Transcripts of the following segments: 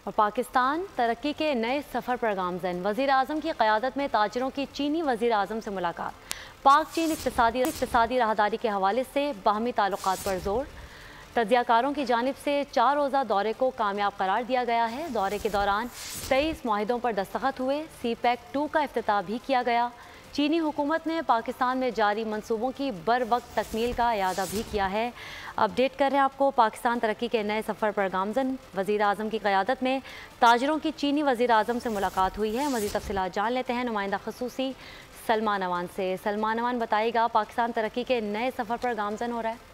और पाकिस्तान तरक्की के नए सफ़र पर गामज़न। वज़ीर आज़म की क़यादत में ताजरों की चीनी वज़ीर आज़म से मुलाकात। पाक चीन इक़्तिसादी राहदारी के हवाले से बाहमी ताल्लुकात पर जोर। तज्ज़ियाकारों की जानिब से 4 रोज़ा दौरे को कामयाब करार दिया गया है। दौरे के दौरान 23 मुआहिदों पर दस्तखत हुए। CPEC 2 का इफ्तिताह भी किया गया। चीनी हुकूमत ने पाकिस्तान में जारी मंसूबों की बर वक्त तकमील का इयादा भी किया है। अपडेट कर रहे हैं आपको, पाकिस्तान तरक्की के नए सफ़र पर गामज़न। वज़ीर आज़म की क़यादत में ताजरों की चीनी वज़ीर आज़म से मुलाकात हुई है। मज़ीद तफ़सीलात जान लेते हैं नुमाइंदा ख़ुसूसी सलमान अवान से। सलमान अवान बताइएगा, पाकिस्तान तरक्की के नए सफ़र पर गामज़न हो रहा है।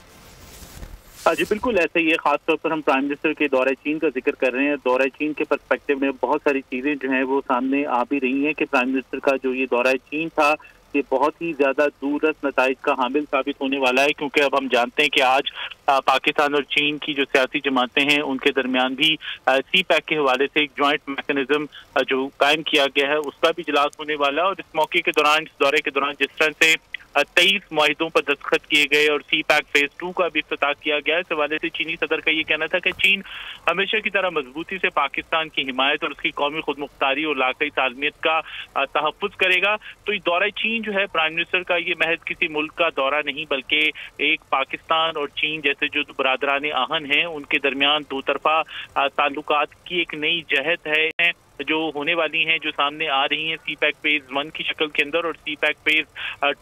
जी बिल्कुल ऐसे ही है। खासतौर पर हम प्राइम मिनिस्टर के दौरे चीन का जिक्र कर रहे हैं। दौरे चीन के पर्सपेक्टिव में बहुत सारी चीज़ें जो हैं वो सामने आ भी रही हैं कि प्राइम मिनिस्टर का जो ये दौरा चीन था ये बहुत ही ज़्यादा दूरदर्श नताइज का हामिल साबित होने वाला है, क्योंकि अब हम जानते हैं कि आज पाकिस्तान और चीन की जो सियासी जमातें हैं उनके दरमियान भी CPEC के हवाले से एक जॉइंट मैकेनिज्म जो कायम किया गया है उसका भी इजलास होने वाला है। और इस मौके के दौरान, इस दौरे के दौरान जिस तरह से 23 मुआहिदों पर दस्तखत किए गए और CPEC फेज 2 का भी इफ्तिताह किया गया। इस हवाले से चीनी सदर का ये कहना था कि चीन हमेशा की तरह मजबूती से पाकिस्तान की हिमायत और उसकी कौमी खुदमुख्तारी और इलाकाई तालमियत का तहफ़्फ़ुज़ करेगा। तो ये दौरा चीन जो है प्राइम मिनिस्टर का, ये महज किसी मुल्क का दौरा नहीं बल्कि एक पाकिस्तान और चीन जैसे जो बरादरान आहन हैं उनके दरमियान दो तरफा ताल्लुकात की एक नई जहत है जो होने वाली हैं, जो सामने आ रही हैं CPEC फेज 1 की शक्ल के अंदर और CPEC फेज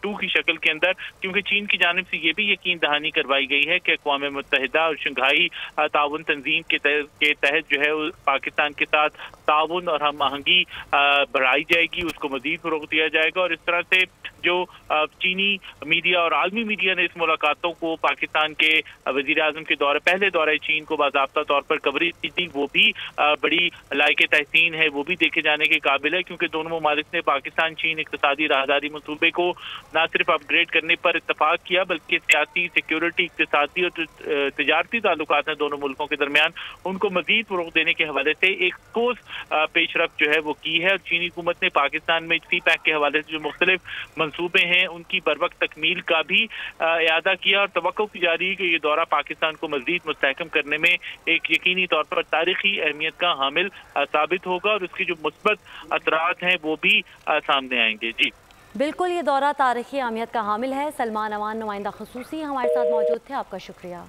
2 की शक्ल के अंदर। क्योंकि चीन की जानिब से ये भी यकीन दहानी करवाई गई है कि अक़वाम मुत्तहिदा और शंघाई ताउन तंजीम के तहत जो है पाकिस्तान के साथ ताउन और हम आहंगी बढ़ाई जाएगी, उसको मजीद फ़रोग़ दिया जाएगा। और इस तरह से जो चीनी मीडिया और आलमी मीडिया ने इस मुलाकातों को पाकिस्तान के वज़ीर आज़म के पहले दौरे चीन को बाज़ाब्ता तौर पर कवरेज की थी, वो भी बड़ी लायक तहसीन है, वो भी देखे जाने के काबिल है। क्योंकि दोनों ममालिक ने पाकिस्तान चीन इक़्तिसादी राहदारी मंसूबे को न सिर्फ अपग्रेड करने पर इत्तफाक किया बल्कि सियासी, सिक्योरिटी, इक़्तिसादी और तिजारती ताल्लुकात हैं दोनों मुल्कों के दरमियान, उनको मज़ीद फ़रोग़ देने के हवाले से एक ठोस पेशरफ्त जो है वो की है। और चीनी हुकूमत ने पाकिस्तान में CPEC के हवाले से जो मुख्तलिफ मंसूबे हैं उनकी बर वक्त तकमील का भी इयादा किया और तवक्को की जा रही है कि ये दौरा पाकिस्तान को मज़ीद मुस्तहकम करने में एक यकीनी तौर पर तारीखी अहमियत का हामिल साबित होगा और उसकी जो मुस्बत असरात हैं वो भी सामने आएंगे। जी बिल्कुल, ये दौरा तारीखी अहमियत का हामिल है। सलमान अवान नुमाइंदा ख़ुसूसी हमारे साथ मौजूद थे, आपका शुक्रिया।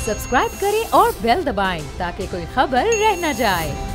सब्सक्राइब करें और बेल दबाएं ताकि कोई खबर रह न जाए।